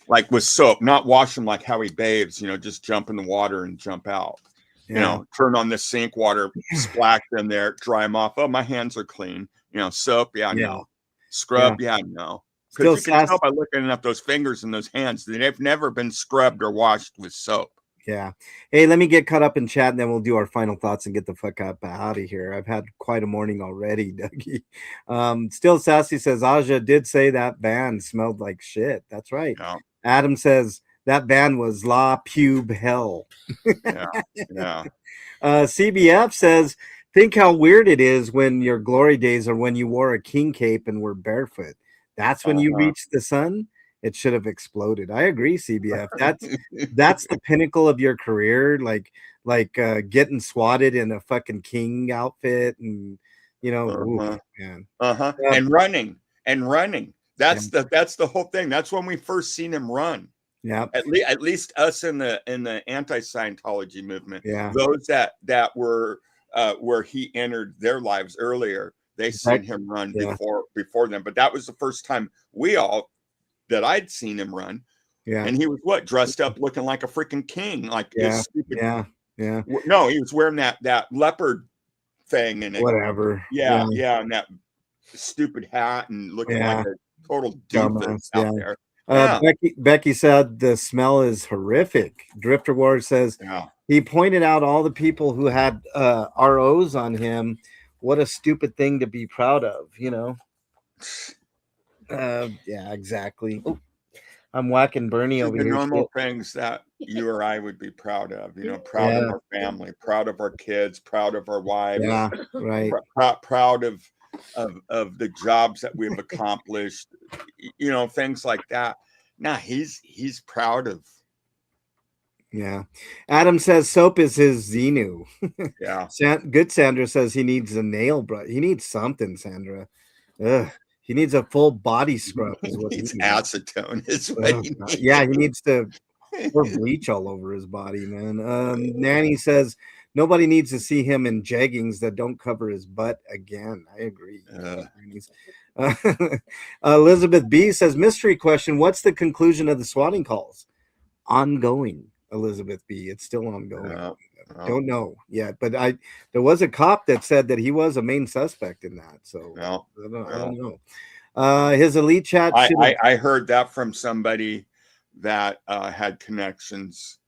like with soap, not wash them like how he bathes. Just jump in the water and jump out. Yeah. Turn on the sink water, splash them there, dry them off. Oh, my hands are clean. Soap, no. Scrub, no. Because you can tell by looking at those fingers and those hands that they've never been scrubbed or washed with soap. Yeah. Hey, let me get caught up in chat, and then we'll do our final thoughts and get the fuck up out of here. I've had quite a morning already, Dougie. Still Sassy says, Aja did say that van smelled like shit. That's right. Yeah. Adam says that van was La Pube Hell. Yeah. CBF says, think how weird it is when your glory days are when you wore a king cape and were barefoot. That's when you reach the sun. It should have exploded. I agree, CBF. That's the pinnacle of your career, like getting swatted in a fucking king outfit, and oof, man. And running. That's the whole thing. That's when we first seen him run. Yeah. At least us in the anti-Scientology movement. Yeah. Those that were where he entered their lives earlier, they seen him run before them. But that was the first time that I'd seen him run. Yeah. And he was dressed up looking like a freaking king, like his stupid. Yeah. No, he was wearing that leopard thing and whatever. Yeah, and that stupid hat and looking like a total doofus out there. Becky said the smell is horrific. Drifter Ward says he pointed out all the people who had ROs on him. What a stupid thing to be proud of, Yeah, exactly. Oh, I'm whacking Bernie over the here. Normal things that you or I would be proud of, proud of our family, proud of our kids, proud of our wives, right, proud of the jobs that we've accomplished, things like that. Nah, he's proud of. Yeah. Adam says soap is his Xenu. Yeah. Good Sandra says he needs a nail brush. He needs something, Sandra. Ugh. He needs a full body scrub. Is what he needs. Acetone is what he needs. Yeah, he needs to pour bleach all over his body, man. Nanny says nobody needs to see him in jeggings that don't cover his butt again. I agree. Elizabeth B says, mystery question. What's the conclusion of the swatting calls? Ongoing, Elizabeth B. It's still ongoing. Don't know yet, but there was a cop that said that he was a main suspect in that. So I don't know. His elite chat. I heard that from somebody that had connections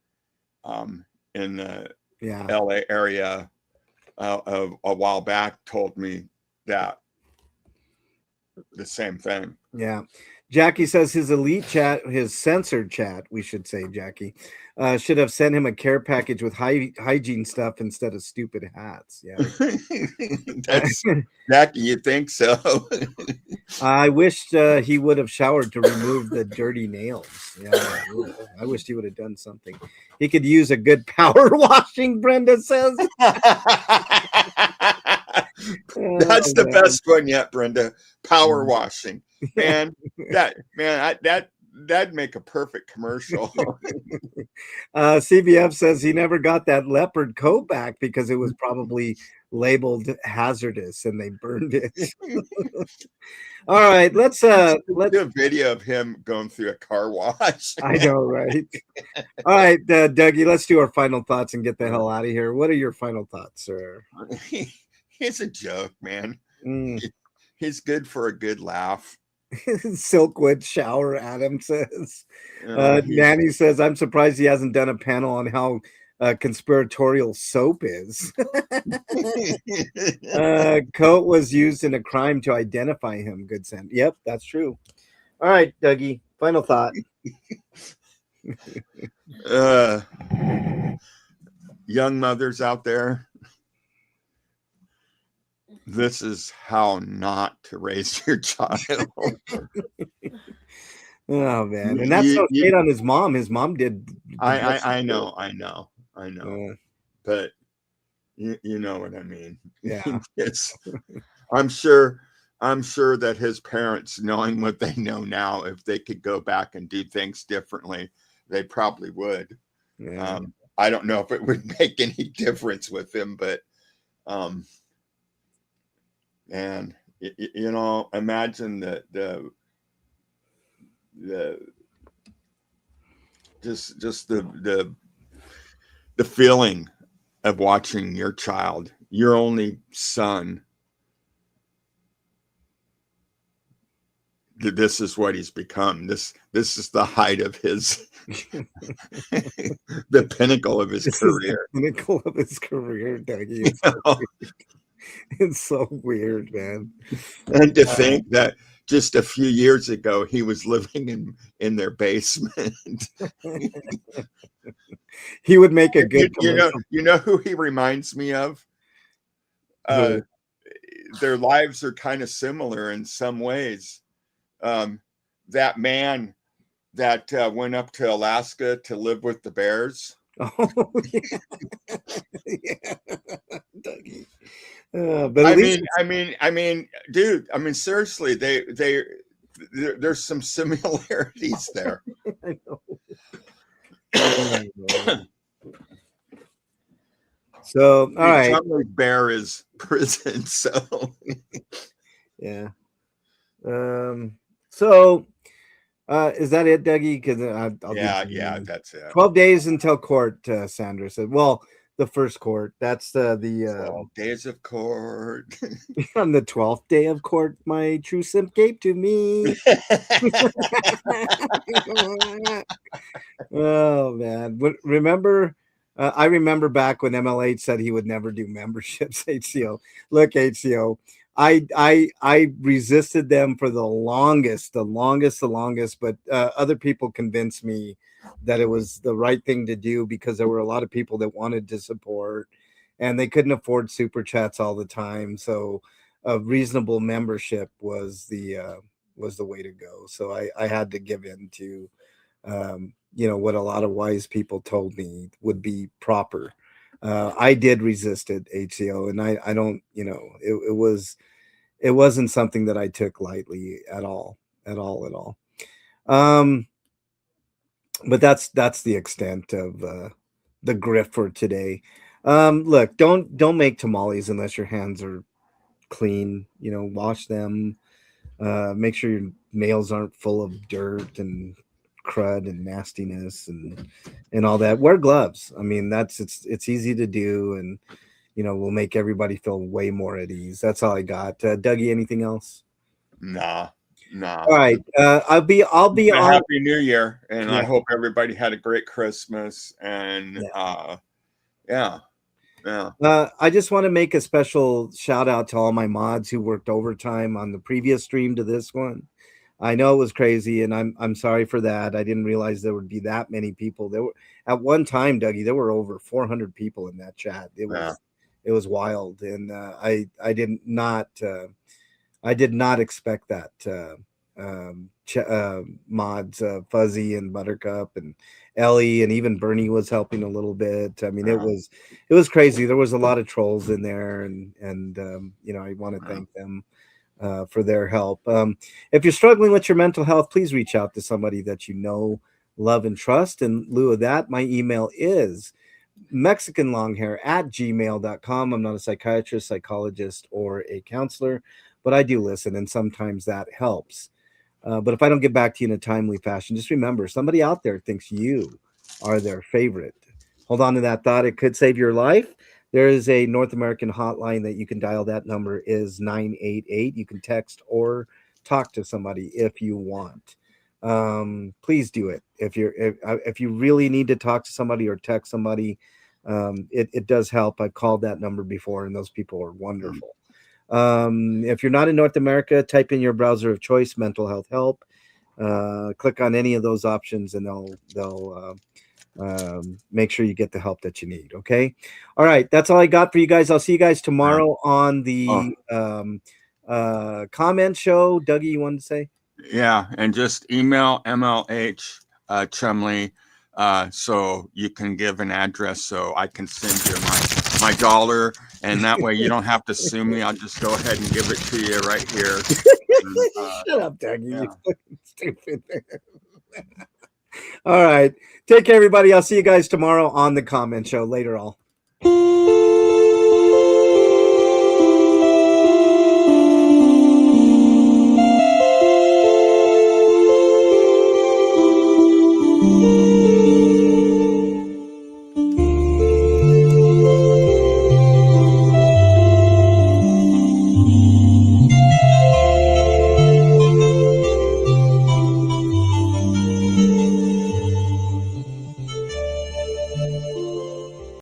in the LA area a while back. Told me that the same thing. Yeah. Jackie says his elite chat, his censored chat, we should say, Jackie, should have sent him a care package with hygiene stuff instead of stupid hats. Yeah. That's Jackie, you think so? I wished he would have showered to remove the dirty nails. Yeah, I wished he would have done something. He could use a good power washing, Brenda says. That's the best one yet, Brenda. Power washing. Man, that'd make a perfect commercial. CBF says he never got that leopard coat back because it was probably labeled hazardous and they burned it. All right, let's do a video of him going through a car wash. I know, right? All right, Dougie, let's do our final thoughts and get the hell out of here. What are your final thoughts, sir? He's a joke, man. He's good for a good laugh. Silkwood shower, Adam says. Nanny says, I'm surprised he hasn't done a panel on how conspiratorial soap is. Coat was used in a crime to identify him. Good sense. Yep, that's true. All right, Dougie, final thought. Young mothers out there, this is how not to raise your child. Oh man, and that's so great on his mom. His mom did. I know, but you know what I mean. Yeah, I'm sure that his parents, knowing what they know now, if they could go back and do things differently, they probably would. Yeah. I don't know if it would make any difference with him, but and you know, imagine the feeling of watching your child, your only son. This is what he's become. This is the height of his the pinnacle of his career. Pinnacle of his career, Dougie. It's so weird, man. And to think that just a few years ago he was living in their basement. He would make a good you know who he reminds me of? Their lives are kind of similar in some ways. That man that went up to Alaska to live with the bears. Oh, yeah. Yeah. Dougie. But I mean, dude. I mean, seriously, there's some similarities there. I know. So, all right. Tamale bear is prison. So, yeah. So, is that it, Dougie? Because yeah, that's it. 12 days until court. Sandra said. Well, the first court. That's the 12 days of court. On the 12th day of court, my true simp gave to me. Oh man, remember? I remember back when MLH said he would never do memberships. HCO, look, HCO. I resisted them for the longest, but other people convinced me that it was the right thing to do because there were a lot of people that wanted to support and they couldn't afford super chats all the time. So a reasonable membership was the way to go. So I had to give in to, what a lot of wise people told me would be proper. I did resist it, HCO, and I don't, it wasn't something that I took lightly at all. But that's the extent of the grift for today. Look, don't make tamales unless your hands are clean. Wash them. Make sure your nails aren't full of dirt and crud and nastiness and all that. Wear gloves. I mean, it's easy to do, and we'll make everybody feel way more at ease. That's all I got. Dougie, anything else? Nah. All right. I'll be on. Happy New Year, and I hope everybody had a great Christmas. And yeah. I just want to make a special shout out to all my mods who worked overtime on the previous stream to this one. I know it was crazy, and I'm sorry for that. I didn't realize there would be that many people. There were at one time, Dougie, there were over 400 people in that chat. It was wild, and I did not expect that. Mods, Fuzzy and Buttercup and Ellie, and even Bernie was helping a little bit. I mean, it was crazy. There was a lot of trolls in there, and I want to thank them for their help. If you're struggling with your mental health, please reach out to somebody that you know, love, and trust. In lieu of that, my email is mexicanlonghair@gmail.com. I'm not a psychiatrist, psychologist, or a counselor, but I do listen, and sometimes that helps. But if I don't get back to you in a timely fashion, just remember somebody out there thinks you are their favorite. Hold on to that thought. It could save your life. There is a North American hotline that you can dial. That number is 988. You can text or talk to somebody if you want. Please do it. If you really need to talk to somebody or text somebody, it does help. I've called that number before, and those people are wonderful. If you're not in North America, type in your browser of choice, mental health help. Click on any of those options, and they'll make sure you get the help that you need. Okay. All right. That's all I got for you guys. I'll see you guys tomorrow on the comment show. Dougie, you wanted to say? Yeah, and just email MLH Chumley so you can give an address so I can send you my dollar, and that way you don't have to sue me. I'll just go ahead and give it to you right here. Shut up, Dougie. Yeah. You fucking stupid. All right. Take care, everybody. I'll see you guys tomorrow on the comment show. Later, all.